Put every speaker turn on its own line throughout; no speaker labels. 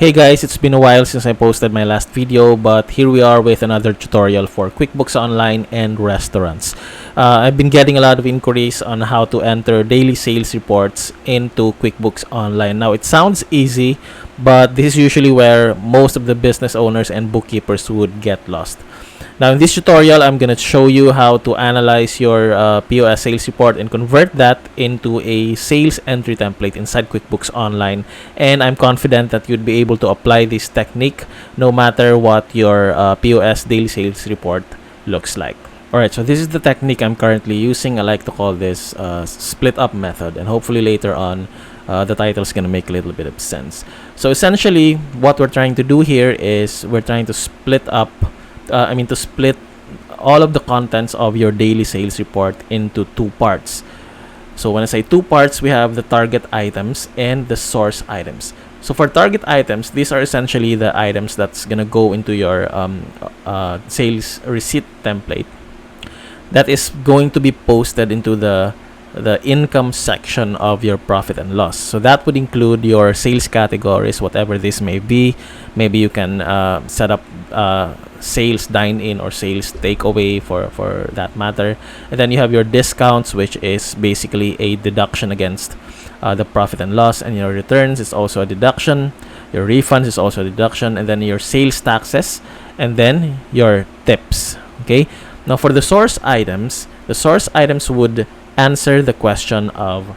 Hey guys, it's been a while since I posted my last video, but here we are with another tutorial for QuickBooks Online and restaurants. I've been getting a lot of inquiries on how to enter daily sales reports into QuickBooks Online. Now, it sounds easy, but this is usually where most of the business owners and bookkeepers would get lost. Now, in this tutorial, I'm going to show you how to analyze your POS sales report and convert that into a sales entry template inside QuickBooks Online. And I'm confident that you'd be able to apply this technique no matter what your POS daily sales report looks like. Alright, so this is the technique I'm currently using. I like to call this split up method, and hopefully later on the title is going to make a little bit of sense. So essentially, what we're trying to do here is we're trying to split all of the contents of your daily sales report into two parts. So when I say two parts, we have the target items and the source items. So for target items, these are essentially the items that's gonna go into your sales receipt template that is going to be posted into the income section of your profit and loss. So that would include your sales categories, whatever this may be. Maybe you can set up sales dine-in or sales takeaway for that matter. And then you have your discounts, which is basically a deduction against the profit and loss, and your returns is also a deduction. Your refunds is also a deduction, and then your sales taxes, and then your tips. Okay. Now for the source items would answer the question of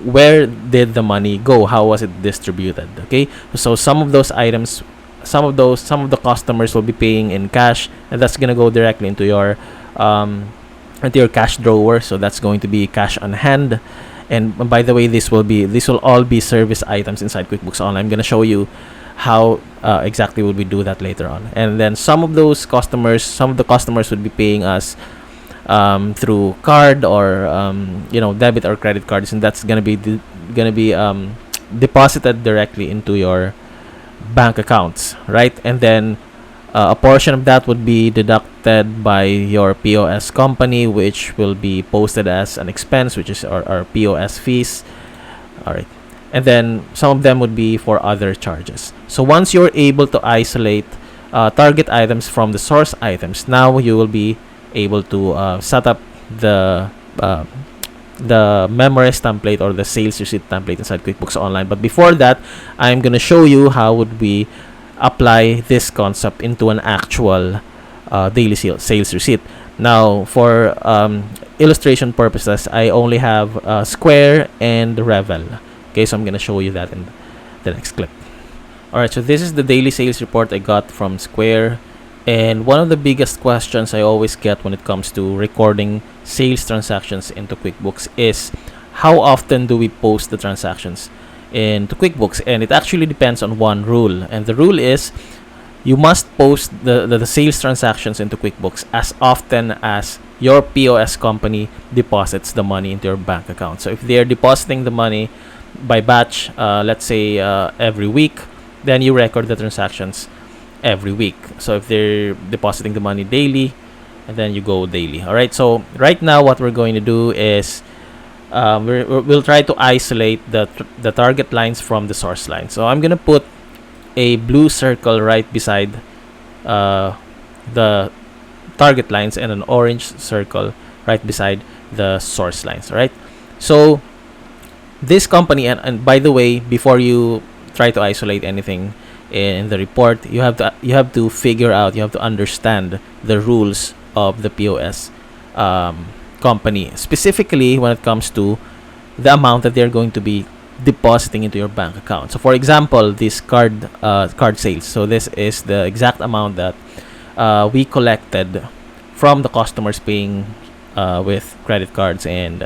where did the money go, how was it distributed. Okay, so some of those items, some of the customers will be paying in cash, and that's gonna go directly into your cash drawer. So that's going to be cash on hand. And by the way, this will all be service items inside QuickBooks Online. I'm gonna show you how exactly will we do that later on. And then some of the customers would be paying us through card or debit or credit cards, and that's gonna be deposited directly into your bank accounts, right? And then a portion of that would be deducted by your POS company, which will be posted as an expense, which is our POS fees. All right, and then some of them would be for other charges. So once you're able to isolate target items from the source items, now you will be able to set up the memorized template or the sales receipt template inside QuickBooks Online. But before that, I'm going to show you how would we apply this concept into an actual daily sales receipt. Now, for illustration purposes, I only have Square and Revel. Okay, so I'm going to show you that in the next clip. Alright, so this is the daily sales report I got from Square. And one of the biggest questions I always get when it comes to recording sales transactions into QuickBooks is how often do we post the transactions into QuickBooks? And it actually depends on one rule. And the rule is you must post the sales transactions into QuickBooks as often as your POS company deposits the money into your bank account. So if they're depositing the money by batch, let's say every week, then you record the transactions every week. So if they're depositing the money daily, and then you go daily. All right, so right now what we're going to do is we'll try to isolate the target lines from the source line. So I'm gonna put a blue circle right beside the target lines and an orange circle right beside the source lines. All right, so this company, and by the way, before you try to isolate anything in the report, you have to figure out, you have to understand the rules of the POS company, specifically when it comes to the amount that they're going to be depositing into your bank account. So for example, this card sales, so this is the exact amount that we collected from the customers paying with credit cards and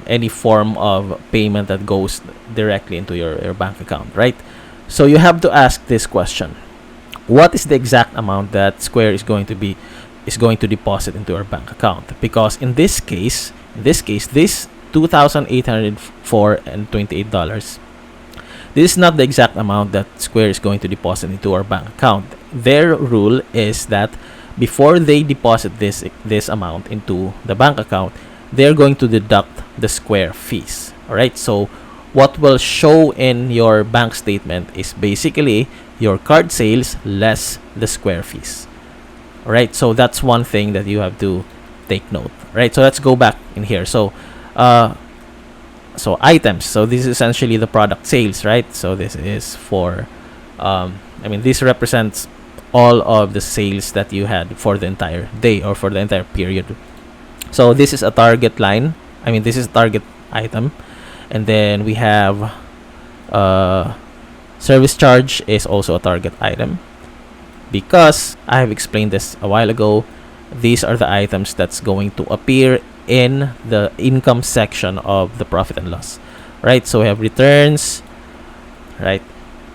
any form of payment that goes directly into your bank account, right? So you have to ask this question: what is the exact amount that Square is going to deposit into our bank account? Because in this case, this $2,804.28, this is not the exact amount that Square is going to deposit into our bank account. Their rule is that before they deposit this amount into the bank account, they're going to deduct the Square fees. All right, so what will show in your bank statement is basically your card sales less the square fees. All right, so that's one thing that you have to take note. Right, so let's go back in here. So items, so this is essentially the product sales, right? So this is for this represents all of the sales that you had for the entire day or for the entire period. So this is a target line, this is a target item. And then we have service charge is also a target item, because I have explained this a while ago. These are the items that's going to appear in the income section of the profit and loss. Right, so we have returns. Right,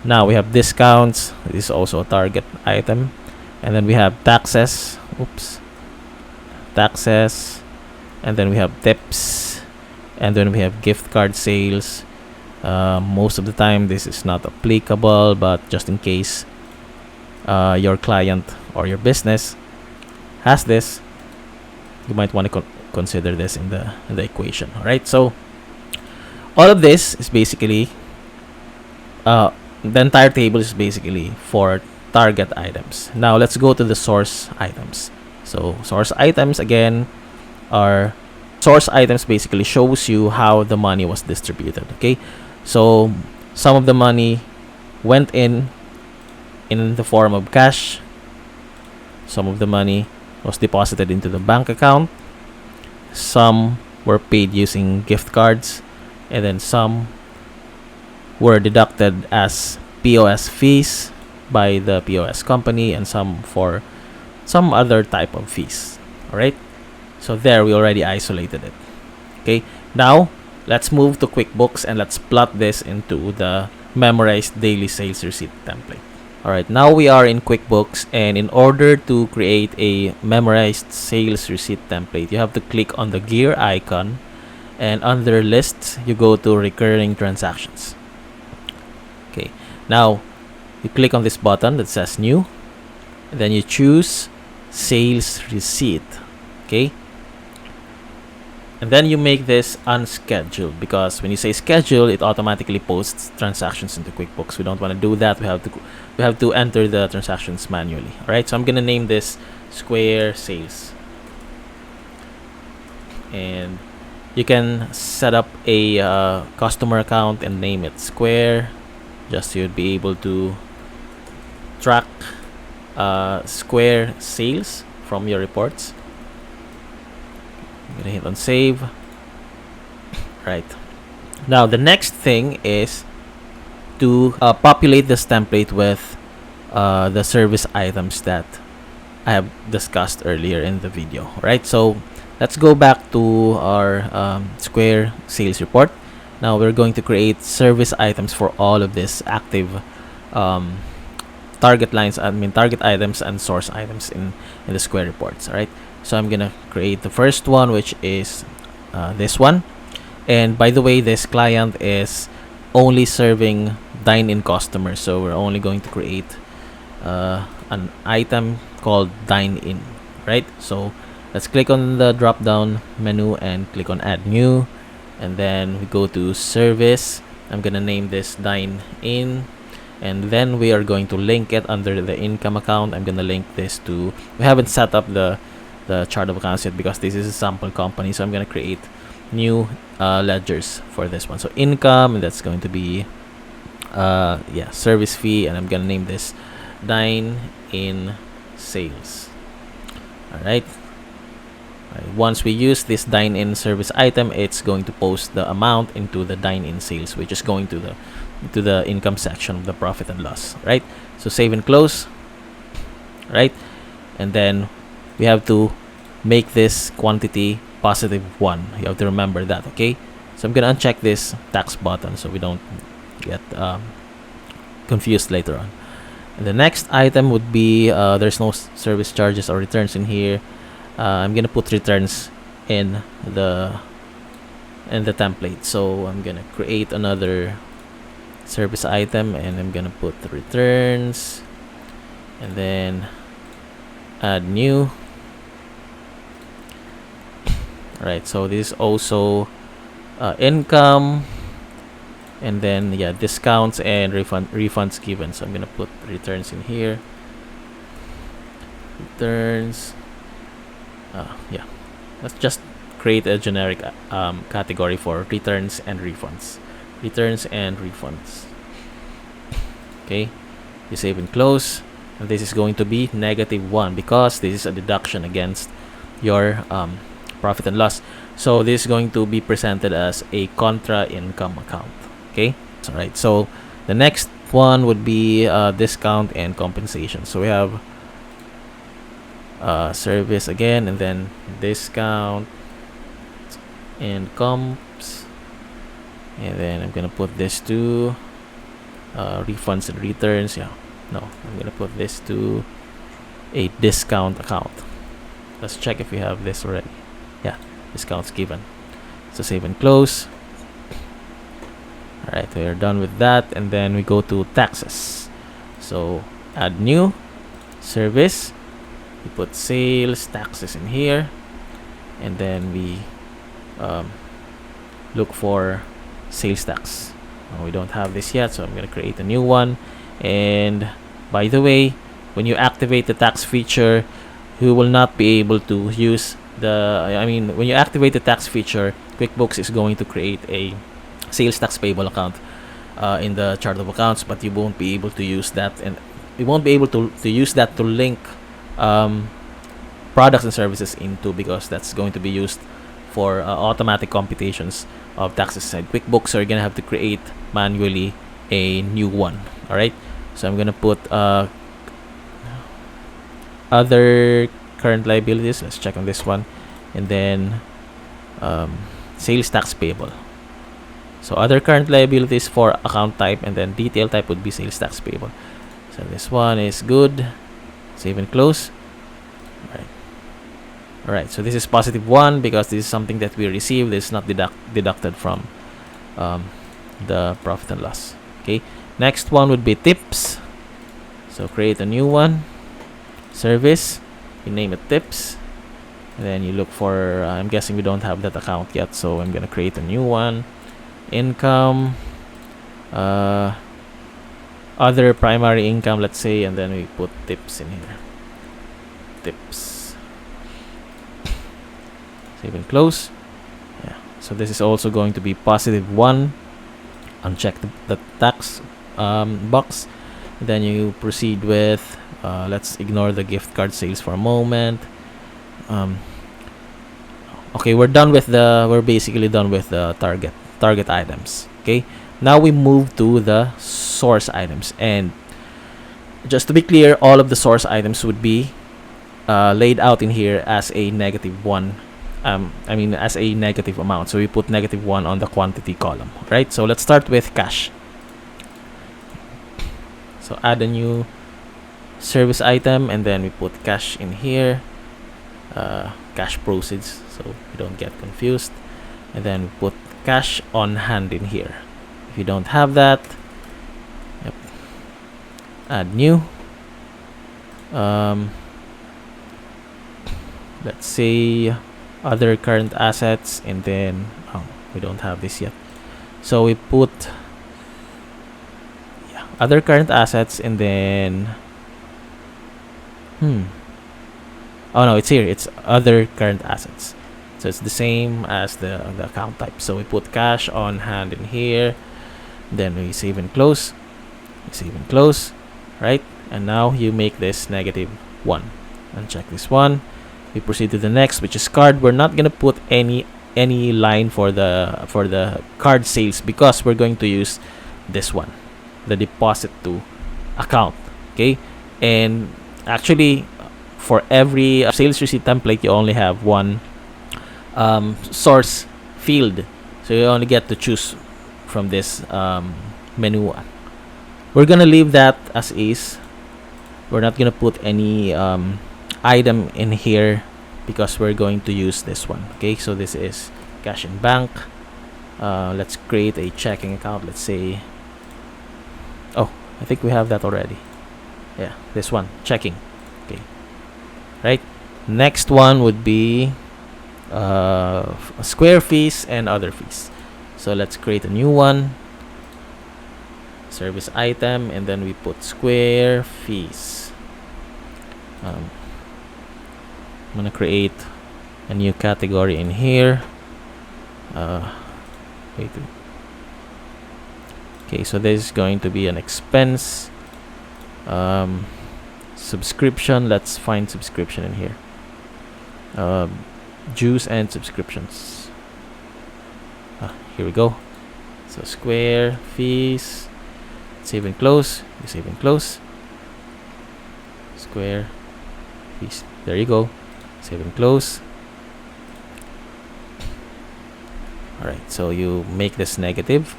now we have discounts. This is also a target item. And then we have taxes. Taxes. And then we have tips. And then we have gift card sales. Most of the time this is not applicable, but just in case your client or your business has this, you might want to consider this in the equation. All right, so all of this is basically the entire table is basically for target items. Now let's go to the source items. So source items again are source items basically shows you how the money was distributed. Okay, so some of the money went in the form of cash. Some of the money was deposited into the bank account. Some were paid using gift cards, and then some were deducted as POS fees by the POS company, and some for some other type of fees. All right, so there we already isolated it. Okay, now let's move to QuickBooks and let's plot this into the memorized daily sales receipt template. Alright, now we are in QuickBooks, and in order to create a memorized sales receipt template, you have to click on the gear icon, and under lists, you go to recurring transactions. Okay, now you click on this button that says new, and then you choose sales receipt. Okay, and then you make this unscheduled, because when you say schedule, it automatically posts transactions into QuickBooks. We don't want to do that. We have to enter the transactions manually. All right, so I'm gonna name this Square Sales, and you can set up a customer account and name it Square, just so you'd be able to track Square sales from your reports. I'm gonna hit on save. Right, now the next thing is to populate this template with the service items that I have discussed earlier in the video. Right, so let's go back to our Square sales report. Now we're going to create service items for all of this active target lines, target items and source items in the Square reports. All right, so I'm gonna create the first one, which is this one. And by the way, this client is only serving dine-in customers, so we're only going to create an item called dine-in. Right, so let's click on the drop down menu and click on add new, and then we go to service. I'm gonna name this dine-in, and then we are going to link it under the income account. I'm gonna link this to, we haven't set up the chart of accounts yet because this is a sample company, so I'm gonna create new ledgers for this one. So income, and that's going to be service fee, and I'm gonna name this dine-in sales. All right, once we use this dine-in service item, it's going to post the amount into the dine-in sales, which is going to the income section of the profit and loss. Right, so save and close. Right, and then we have to make this quantity +1. You have to remember that. Okay, so I'm gonna uncheck this tax button so we don't get confused later on. And the next item would be there's no service charges or returns in here. I'm gonna put returns in the template, so I'm gonna create another service item, and I'm gonna put the returns, and then add new. Right, so this is also income, and then yeah, discounts and refunds given. So I'm gonna put returns in here. Returns. Yeah, let's just create a generic category for returns and refunds. Returns and refunds. Okay, you save and close. And this is going to be -1 because this is a deduction against your profit and loss. So this is going to be presented as a contra income account. Okay, all right. So the next one would be discount and compensation. So we have service again, and then discount and comps, and then I'm gonna put this to refunds and returns. Yeah, no, I'm gonna put this to a discount account. Let's check if we have this already. Yeah, discounts given. So save and close. All right, we're done with that, and then we go to taxes. So add new service. We put sales taxes in here, and then we look for sales tax. We don't have this yet, so I'm going to create a new one. And by the way, when you activate the tax feature, you will not be able to use when you activate the tax feature, QuickBooks is going to create a sales tax payable account in the chart of accounts, but you won't be able to use that, and you won't be able to use that to link products and services into, because that's going to be used for automatic computations of taxes side QuickBooks. So you're gonna have to create manually a new one. All right, so I'm gonna put other current liabilities. Let's check on this one, and then sales tax payable. So other current liabilities for account type, and then detail type would be sales tax payable. So this one is good. Save and close. All right, so this is +1 because this is something that we received. This is not deducted from the profit and loss. Okay, next one would be tips. So create a new one. Service, you name it tips, and then you look for I'm guessing we don't have that account yet, so I'm gonna create a new one. Income, other primary income, let's say, and then we put tips in here. Tips. Save and close. Yeah, so this is also going to be +1. Uncheck the tax box. Then you proceed with let's ignore the gift card sales for a moment. Okay, we're basically done with the target items. Okay, now we move to the source items, and just to be clear, all of the source items would be laid out in here as a -1. As a negative amount. So we put -1 on the quantity column, right? So let's start with cash. So add a new service item, and then we put cash in here, cash proceeds, so you don't get confused. And then we put cash on hand in here. If you don't have that, yep, add new. Let's say other current assets, and then we don't have this yet, so we put other current assets, and then oh no, it's here, it's other current assets, so it's the same as the account type. So we put cash on hand in here, then we save and close, right? And now you make this -1. Uncheck this one. We proceed to the next, which is card. We're not gonna put any line for the card sales, because we're going to use this one, the deposit to account. Okay, and actually for every sales receipt template, you only have one source field, so you only get to choose from this menu. We're gonna leave that as is. We're not gonna put any item in here because we're going to use this one. Okay, so this is cash in bank. Let's create a checking account. Let's say, oh, I think we have that already. Yeah, this one, checking. Okay, right. Next one would be square fees and other fees. So let's create a new one. service item, and then we put square fees. I'm gonna create a new category in here. Wait. Okay, so this is going to be an expense. Subscription. Let's find subscription in here. Dues and subscriptions. Here we go. So square fees. Save and close. You save and close. Square fees. There you go. Save and close. Alright, so you make this negative.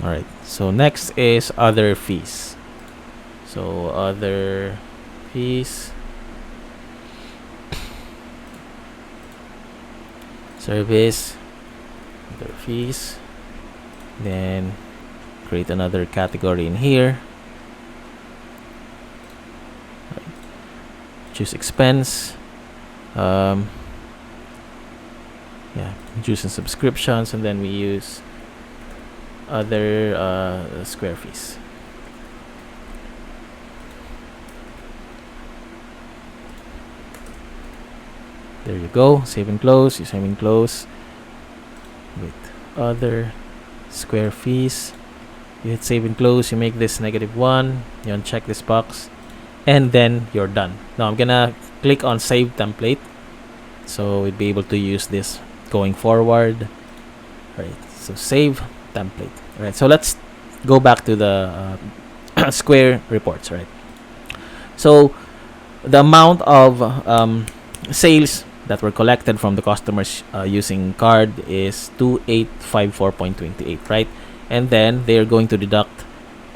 Alright, so next is other fees. So other fees. Service. Other fees. Then create another category in here. Right. Choose expense. Yeah, dues and subscriptions, and then we use other square fees. There you go. Save and close. You save and close. With other square fees. You hit save and close. You make this -1. You uncheck this box, and then you're done. Now I'm gonna click on Save Template, so we'll be able to use this going forward. Right. So save template. Right. So let's go back to the square reports. Right. So the amount of sales that were collected from the customers using card is 2854.28, right? And then they're going to deduct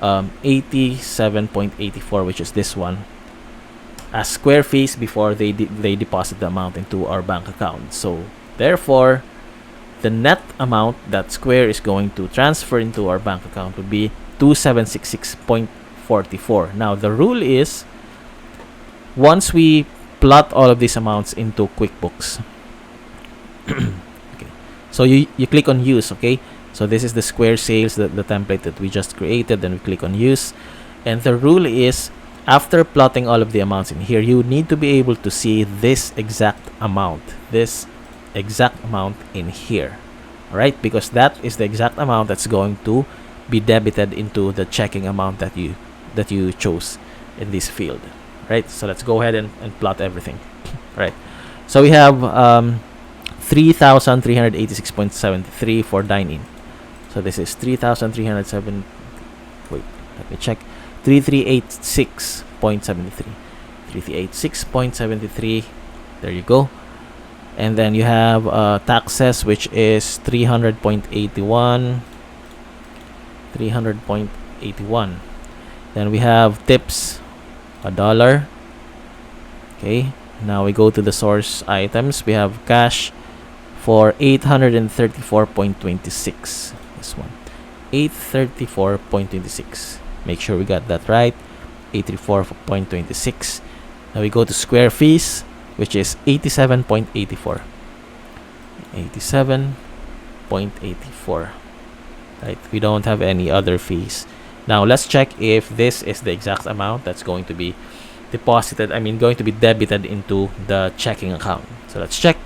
87.84, which is this one, as square fees before they deposit the amount into our bank account. So therefore, the net amount that Square is going to transfer into our bank account would be 2766.44. Now the rule is, once we plot all of these amounts into QuickBooks, okay, so you click on use. Okay, so this is the Square sales, the template that we just created. Then we click on use, and the rule is, after plotting all of the amounts in here, you need to be able to see this exact amount in here. All right, because that is the exact amount that's going to be debited into the checking amount that you chose in this field. Right, so let's go ahead and plot everything. Right, so we have 3,386.73 for dine-in. So this is 3,307. Wait, let me check. 3386.73. 3386.73. There you go. And then you have taxes, which is 300.81. 300.81. Then we have tips, $1. Okay, now we go to the source items. We have cash for 834.26. This one, 834.26. Make sure we got that right. 834.26. Now we go to Square fees, which is 87.84. 87.84. Right, we don't have any other fees. Now let's check if this is the exact amount that's going to be deposited, going to be debited into the checking account. So let's check.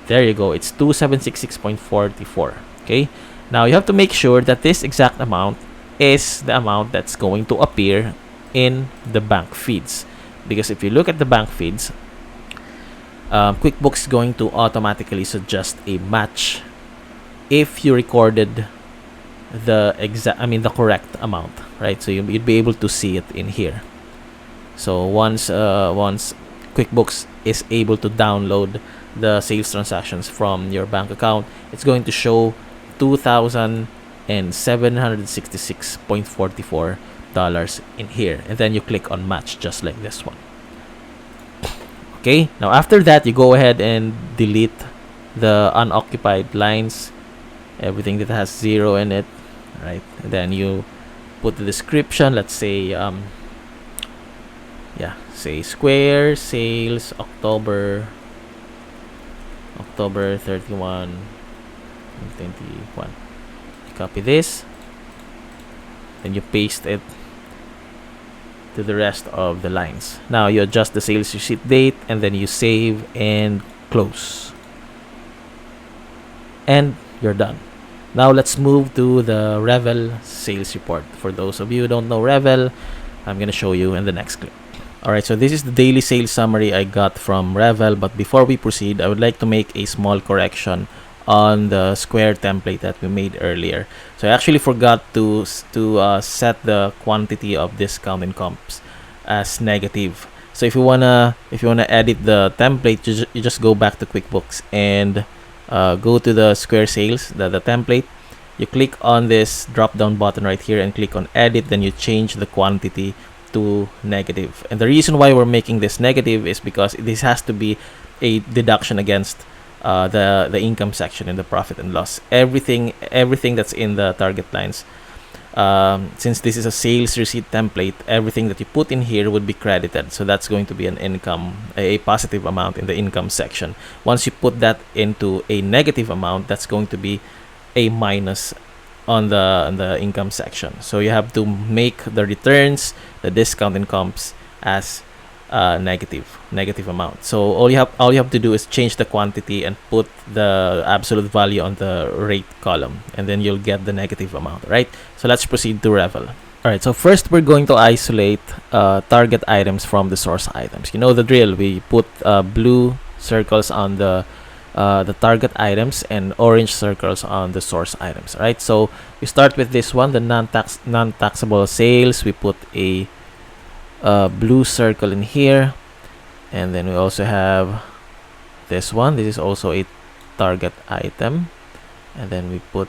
There you go. It's 2766.44. Okay, now you have to make sure that this exact amount is the amount that's going to appear in the bank feeds, because if you look at the bank feeds, QuickBooks is going to automatically suggest a match if you recorded the correct amount, right? So you'd be able to see it in here. So once QuickBooks is able to download the sales transactions from your bank account, it's going to show $2,766.44 in here, and then you click on match, just like this one. Okay, now after that, you go ahead and delete the unoccupied lines, everything that has 0 in it, right? And then you put the description. Let's say say Square sales October 31, 21. Copy this, and you paste it to the rest of the lines. Now you adjust the sales receipt date, and then you save and close, and you're done. Now let's move to the Revel sales report. For those of you who don't know Revel, I'm going to show you in the next clip. Alright, so this is the daily sales summary I got from Revel, but before we proceed, I would like to make a small correction on the square template that we made earlier. So I actually forgot to set the quantity of discount and comps as negative. So if you wanna edit the template, you just go back to QuickBooks and go to the square sales, the template. You click on this drop down button right here and click on edit, then you change the quantity to negative. And the reason why we're making this negative is because this has to be a deduction against the income section in the profit and loss. Everything that's in the target lines, since this is a sales receipt template, everything that you put in here would be credited. So that's going to be an income, a positive amount in the income section. Once you put that into a negative amount, that's going to be a minus on the income section. So you have to make the returns, the discount and comps as negative amount. So all you have to do is change the quantity and put the absolute value on the rate column, and then you'll get the negative amount, right? So let's proceed to Revel. All right, so first we're going to isolate target items from the source items. You know the drill. We put blue circles on the target items and orange circles on the source items, right? So we start with this one, the non-taxable sales. We put a blue circle in here, and then we also have this one. This is also a target item, and then we put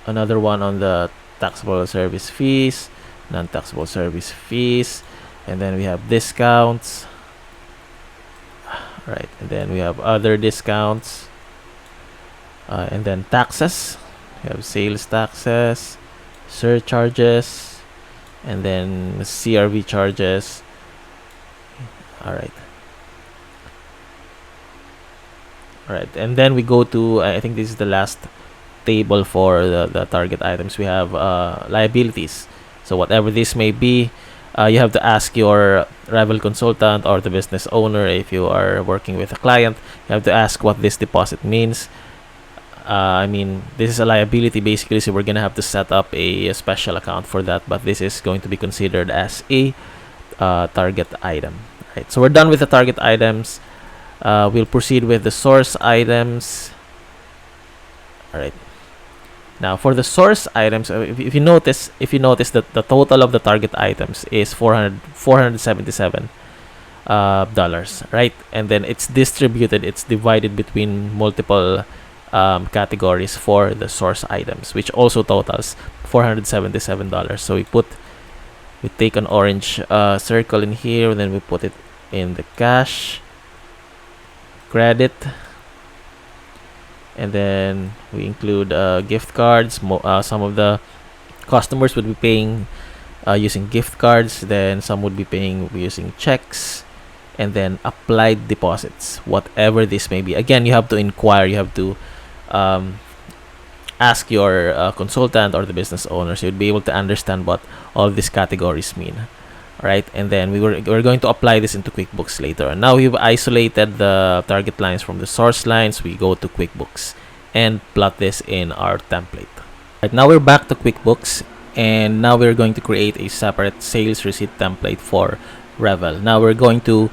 another one on the taxable service fees, non-taxable service fees, and then we have discounts, right? And then we have other discounts, and then taxes. We have sales taxes, surcharges, and then CRV charges. All right, and then we go to I think this is the last table for the target items. We have liabilities. So whatever this may be, you have to ask your Revel consultant or the business owner. If you are working with a client, you have to ask what this deposit means. I mean, this is a liability basically, so we're gonna have to set up a special account for that, but this is going to be considered as a target item, right? So we're done with the target items. We'll proceed with the source items. All right, now for the source items, if you notice that the total of the target items is $477, right? And then it's divided between multiple categories for the source items, which also totals $477. So we take an orange circle in here, and then we put it in the cash, credit, and then we include gift cards. Some of the customers would be paying using gift cards, then some would be paying using checks, and then applied deposits, whatever this may be. Again, you have to inquire, you have to ask your consultant or the business owner, so you'd be able to understand what all these categories mean. All right, and then we're going to apply this into QuickBooks later. And now we've isolated the target lines from the source lines. We go to QuickBooks and plot this in our template. Right, now we're back to QuickBooks, and now we're going to create a separate sales receipt template for Revel. Now we're going to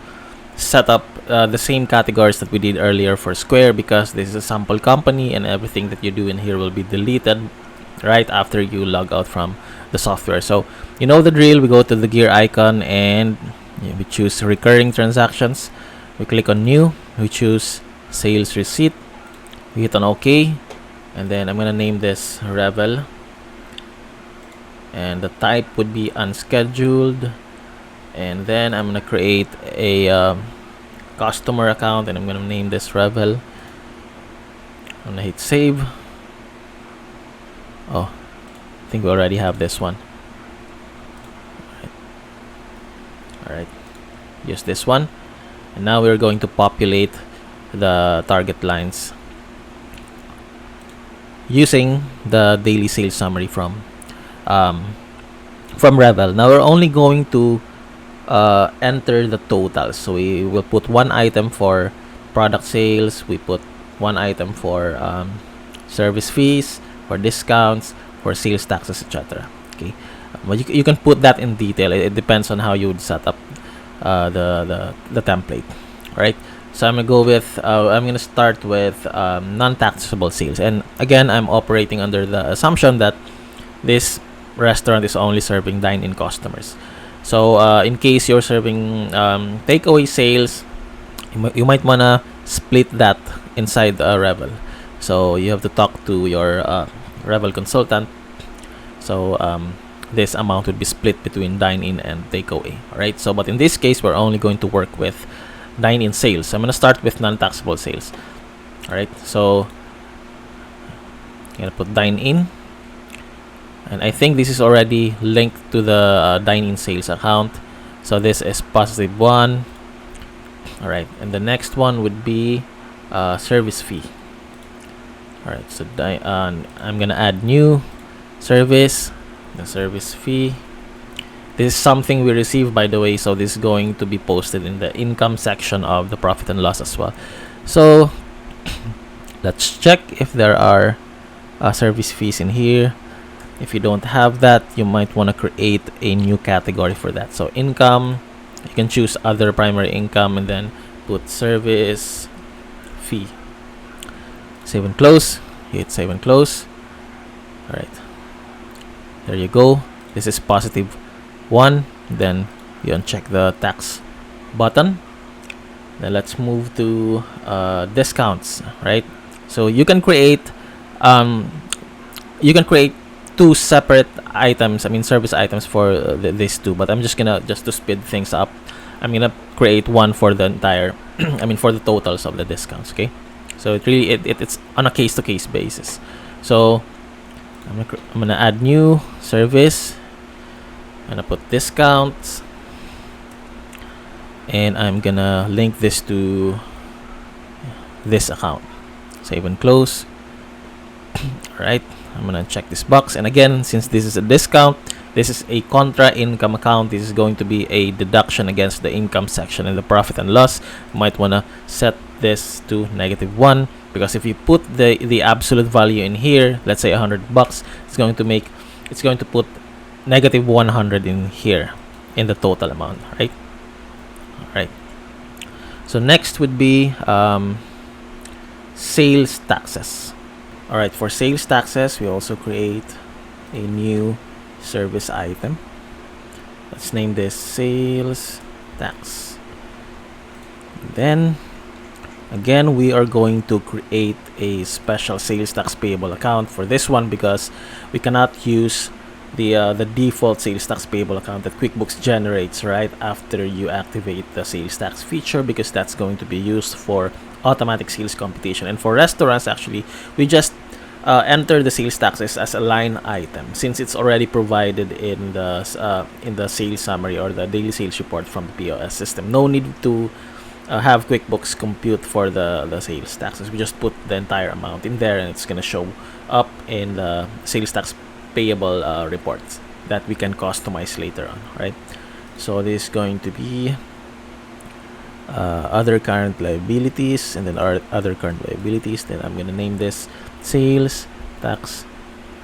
set up the same categories that we did earlier for Square, because this is a sample company and everything that you do in here will be deleted right after you log out from the software. So you know the drill. We go to the gear icon and we choose recurring transactions. We click on new, we choose sales receipt, we hit on OK, and then I'm gonna name this Revel, and the type would be unscheduled, and then I'm gonna create a customer account, and I'm gonna name this Revel. I'm gonna hit save. Oh, I think we already have this one. All right, use this one, and now we're going to populate the target lines using the daily sales summary from from Revel. Now we're only going to enter the totals. So we will put one item for product sales. We put one item for service fees, for discounts, for sales taxes, etc. Okay, but you can put that in detail. It depends on how you would set up the template. All right. So I'm gonna go with I'm gonna start with non-taxable sales, and again I'm operating under the assumption that this restaurant is only serving dine-in customers. So in case you're serving takeaway sales, you might wanna split that inside Revel. So you have to talk to your Revel consultant. So this amount would be split between dine-in and takeaway. All right. So but in this case, we're only going to work with dine-in sales. So I'm gonna start with non-taxable sales. All right. So I'm gonna put dine-in. And I think this is already linked to the dine-in sales account. So this is positive 1. All right, and the next one would be service fee. All right, so I'm gonna add new service, the service fee. This is something we received, by the way, so this is going to be posted in the income section of the profit and loss as well. So let's check if there are service fees in here. If you don't have that, you might want to create a new category for that. So income, you can choose other primary income and then put service fee. Save and close. Hit save and close. All right. There you go. This is positive 1. Then you uncheck the tax button. Then let's move to discounts, right? So you can create two separate items, service items for these two, but I'm just to speed things up, I'm gonna create one for the entire for the totals of the discounts. Okay, so it's on a case-to-case basis. So I'm gonna add new service. I'm gonna put discounts, and I'm gonna link this to this account. Save and close. All right, I'm gonna check this box, and again, since this is a discount, this is a contra income account. This is going to be a deduction against the income section in the profit and loss. You might wanna set this to -1, because if you put the absolute value in here, let's say $100, it's going to put -100 in here in the total amount, right? All right. So next would be sales taxes. All right, for sales taxes, we also create a new service item. Let's name this sales tax. Then again, we are going to create a special sales tax payable account for this one, because we cannot use the default sales tax payable account that QuickBooks generates right after you activate the sales tax feature, because that's going to be used for automatic sales computation. And for restaurants, actually, we just enter the sales taxes as a line item, since it's already provided in the sales summary or the daily sales report from the POS system. No need to have QuickBooks compute for the sales taxes. We just put the entire amount in there, and it's going to show up in the sales tax payable reports that we can customize later on, right? So this is going to be other current liabilities, and then our other current liabilities. Then I'm going to name this sales tax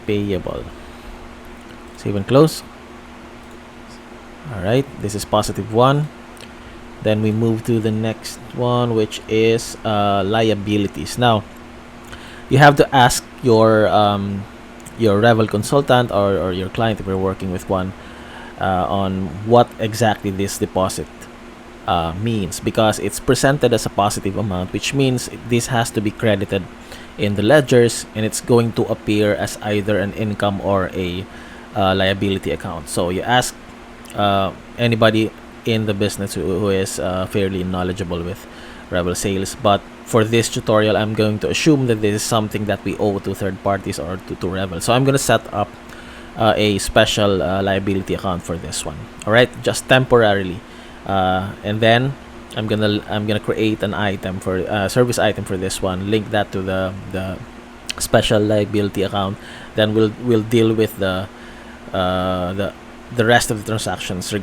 payable. Save and close. All right, this is +1. Then we move to the next one, which is liabilities. Now you have to ask your Revel consultant or your client, if you're working with one, on what exactly this deposit means, because it's presented as a positive amount, which means this has to be credited in the ledgers, and it's going to appear as either an income or a liability account. So you ask anybody in the business who is fairly knowledgeable with Revel sales. But for this tutorial, I'm going to assume that this is something that we owe to third parties or to Revel. So I'm going to set up a special liability account for this one. All right, just temporarily, and then I'm gonna create an item for service item for this one. Link that to the special liability account. Then we'll deal with the the rest of the transactions the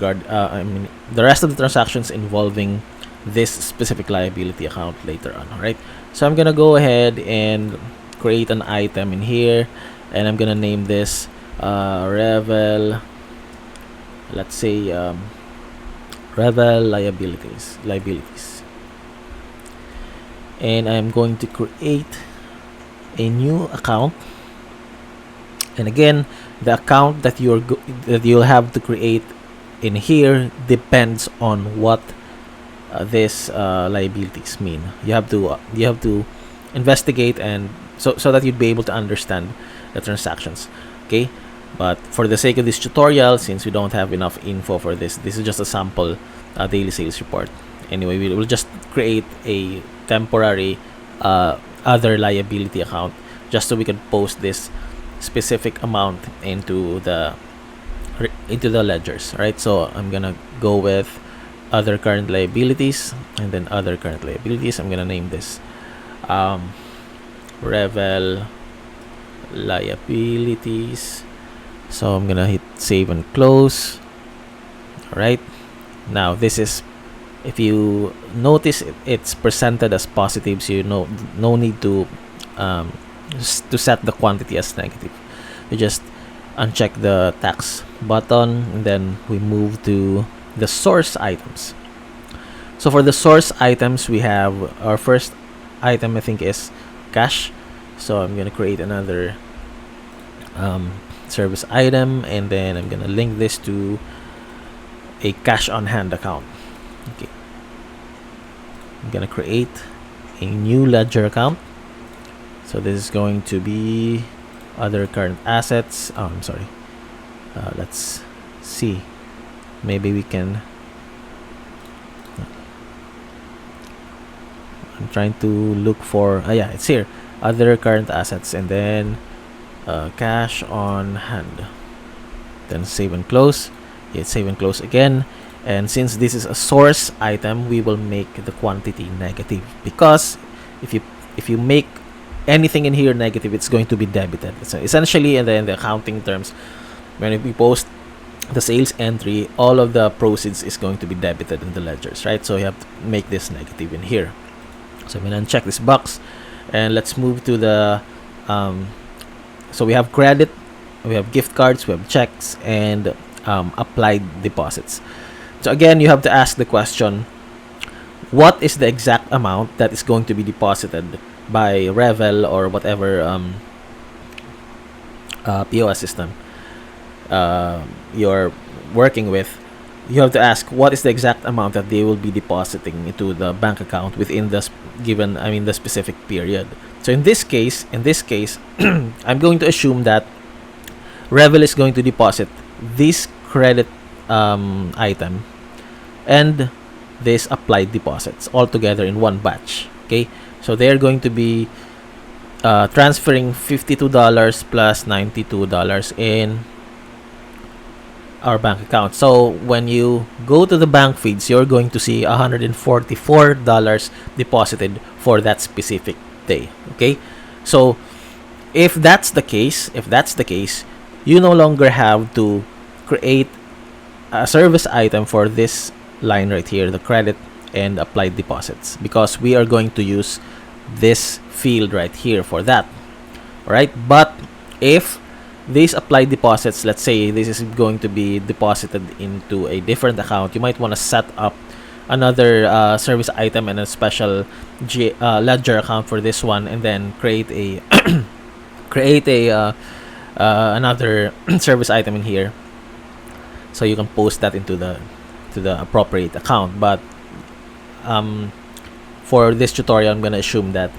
rest of the transactions involving this specific liability account later on. All right, so I'm gonna go ahead and create an item in here, and I'm gonna name this Revel, let's say Revel liabilities, and I'm going to create a new account. And again, the account that you'll have to create in here depends on what this liabilities mean. You have to investigate, and so that you'd be able to understand the transactions. Okay, but for the sake of this tutorial, since we don't have enough info for this is just a sample daily sales report. Anyway, we will just create a temporary other liability account just so we can post this specific amount into the ledgers. Right, so I'm gonna go with other current liabilities, and then other current liabilities. I'm gonna name this Revel liabilities. So I'm gonna hit save and close. All right, now this is, if you notice, it's presented as positive, so no need to set the quantity as negative. You just uncheck the tax button, and then we move to the source items. So for the source items, we have our first item, I think, is cash. So I'm gonna create another service item, and then I'm gonna link this to a cash on hand account. Okay, I'm gonna create a new ledger account. So this is going to be other current assets. I'm sorry, let's see, maybe we can, I'm trying to look for, yeah, it's here, other current assets, and then cash on hand, then save and close. Hit save and close again, and since this is a source item, we will make the quantity negative, because if you make anything in here negative, it's going to be debited. So essentially, in the accounting terms, when we post the sales entry, all of the proceeds is going to be debited in the ledgers, right? So you have to make this negative in here. So I'm gonna uncheck this box, and let's move to the so we have credit, we have gift cards, we have checks, and applied deposits. So again, you have to ask the question, what is the exact amount that is going to be deposited by Revel or whatever POS system you're working with? You have to ask what is the exact amount that they will be depositing into the bank account within the the specific period. So in this case, I'm going to assume that Revel is going to deposit this credit item and this applied deposits all together in one batch. Okay, so they're going to be transferring $52 plus $92 in our bank account. So when you go to the bank feeds, you're going to see $144 deposited for that specific day. Okay, so if that's the case, you no longer have to create a service item for this line right here, the credit and applied deposits, because we are going to use this field right here for that. All right, but if these applied deposits, let's say this is going to be deposited into a different account, you might want to set up another service item and a special ledger account for this one, and then create a another service item in here, so you can post that into the appropriate account. But for this tutorial, I'm gonna assume that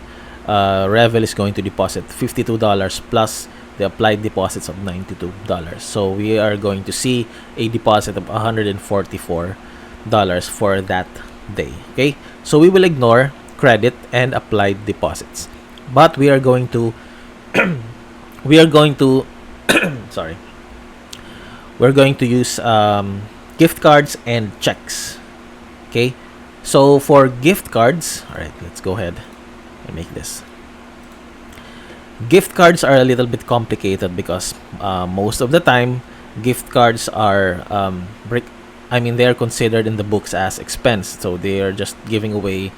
Revel is going to deposit $52 plus the applied deposits of $92. So we are going to see a deposit of $144 for that day. Okay, so we will ignore credit and applied deposits, but we are going to sorry, we're going to use gift cards and checks. Okay, so for gift cards, all right, let's go ahead and make this. Gift cards are a little bit complicated because most of the time gift cards are they're considered in the books as expense, so they are just giving away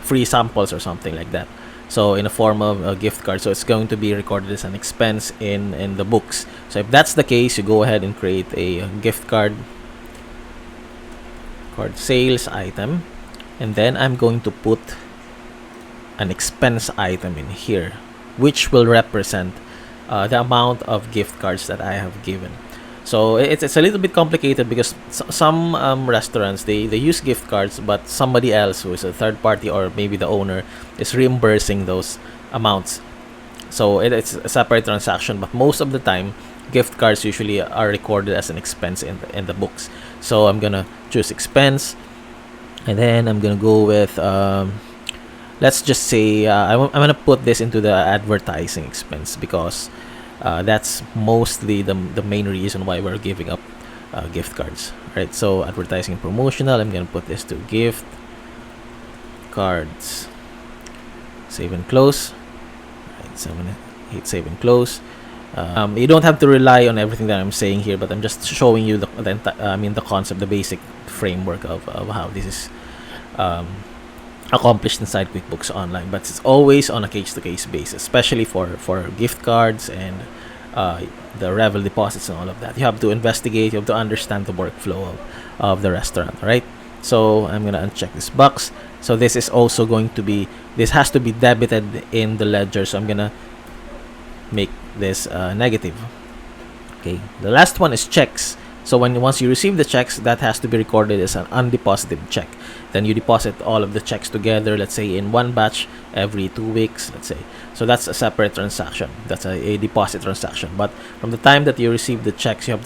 free samples or something like that, so in a form of a gift card, so it's going to be recorded as an expense in the books. So if that's the case, you go ahead and create a gift card sales item, and then I'm going to put an expense item in here, which will represent the amount of gift cards that I have given. So it's a little bit complicated because some restaurants, they use gift cards, but somebody else who is a third party or maybe the owner is reimbursing those amounts. So it's a separate transaction, but most of the time gift cards usually are recorded as an expense in the books. So I'm gonna choose expense, and then I'm gonna go with let's just say I'm gonna put this into the advertising expense, because that's mostly the main reason why we're giving up gift cards, right? So advertising promotional, I'm gonna put this to gift cards. Save and close. Right, so I'm gonna hit save and close. You don't have to rely on everything that I'm saying here, but I'm just showing you the concept, the basic framework of how this is accomplished inside QuickBooks Online. But it's always on a case-to-case basis, especially for gift cards and the Revel deposits and all of that. You have to investigate, you have to understand the workflow of the restaurant, right? So I'm gonna uncheck this box. So this is also going to be, this has to be debited in the ledger, so I'm gonna make this negative. Okay, the last one is checks. So once you receive the checks, that has to be recorded as an undeposited check. Then you deposit all of the checks together, let's say in one batch every 2 weeks, let's say. So that's a separate transaction. That's a deposit transaction. But from the time that you receive the checks, you have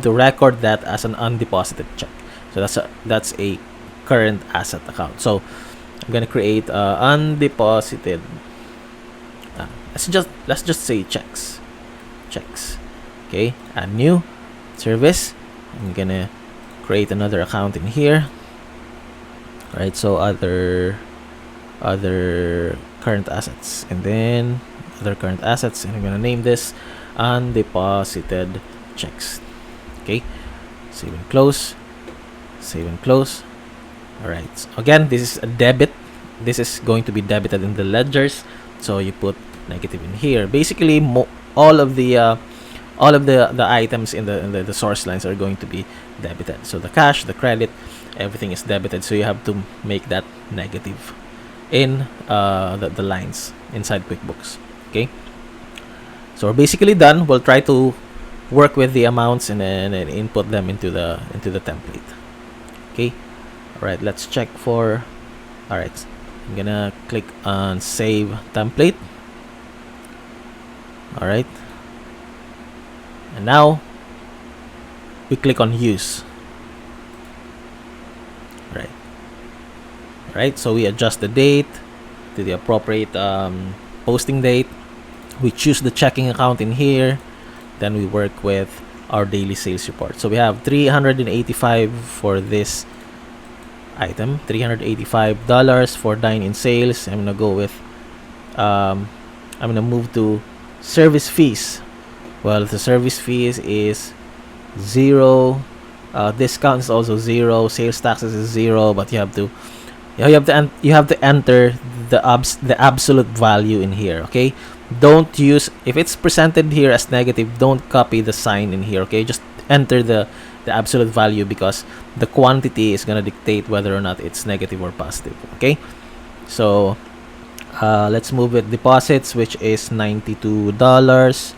to record that as an undeposited check. So that's a current asset account. So I'm gonna create undeposited. Let's just say checks. Okay, add new service. I'm gonna create another account in here. Right, so other current assets, and then other current assets, and I'm gonna name this undeposited checks. Okay, save and close. All right, so again, this is a debit. This is going to be debited in the ledgers, so you put negative in here. Basically, all of the items in the source lines are going to be debited. So the cash, the credit, everything is debited. So you have to make that negative in the lines inside QuickBooks. Okay. So we're basically done. We'll try to work with the amounts and then input them into the template. Okay. All right. Let's check for. All right. I'm gonna click on Save Template. All right. And now we click on Use. Right, so we adjust the date to the appropriate posting date. We choose the checking account in here. Then we work with our daily sales report. So we have $385 for this item, $385 for dine-in sales. I'm gonna go with I'm gonna move to service fees. Well, the service fees is 0. Discount is also 0. Sales taxes is 0. But you have to enter the absolute value in here. Okay, don't use, if it's presented here as negative, don't copy the sign in here. Okay, just enter the absolute value, because the quantity is gonna dictate whether or not it's negative or positive. Okay, so let's move with deposits, which is $92.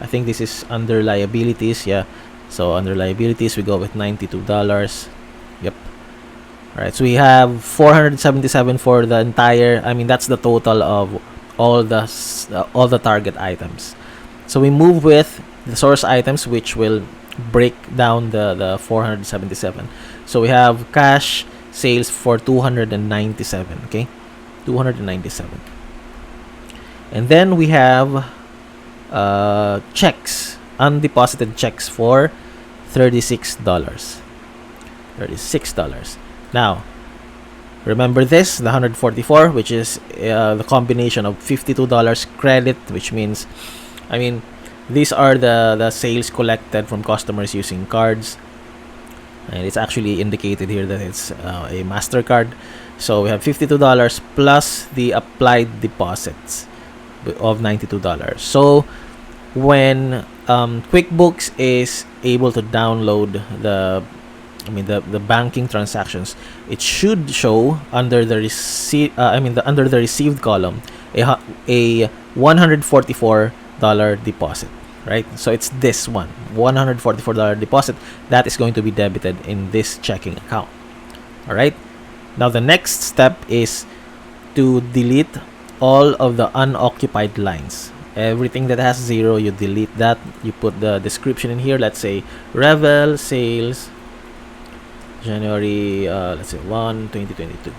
I think this is under liabilities. Yeah, so under liabilities we go with $92. Yep. All right, so we have $477 for the entire, that's the total of all the target items. So we move with the source items, which will break down the 477. So we have cash sales for 297. Okay, 297. And then we have checks, undeposited checks for $36. Now, remember this, the 144, which is the combination of $52 credit, which means, These are the sales collected from customers using cards, and it's actually indicated here that it's a MasterCard. So we have $52 plus the applied deposits of $92. So when QuickBooks is able to download the banking transactions, it should show under the under the received column a $144 deposit, right? So it's this one, $144 deposit that is going to be debited in this checking account. All right. Now the next step is to delete all of the unoccupied lines. Everything that has 0, you delete that. You put the description in here. Let's say Revel sales January let's say 1/2022.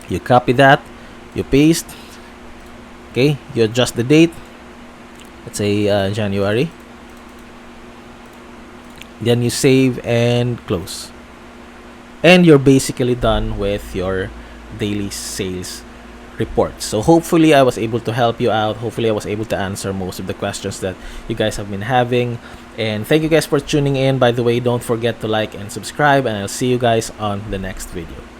You copy that, you paste. Okay, you adjust the date. Let's say January. Then you save and close. And you're basically done with your daily sales report. So hopefully I was able to help you out. Hopefully I was able to answer most of the questions that you guys have been having. And thank you guys for tuning in. By the way, don't forget to like and subscribe, and I'll see you guys on the next video.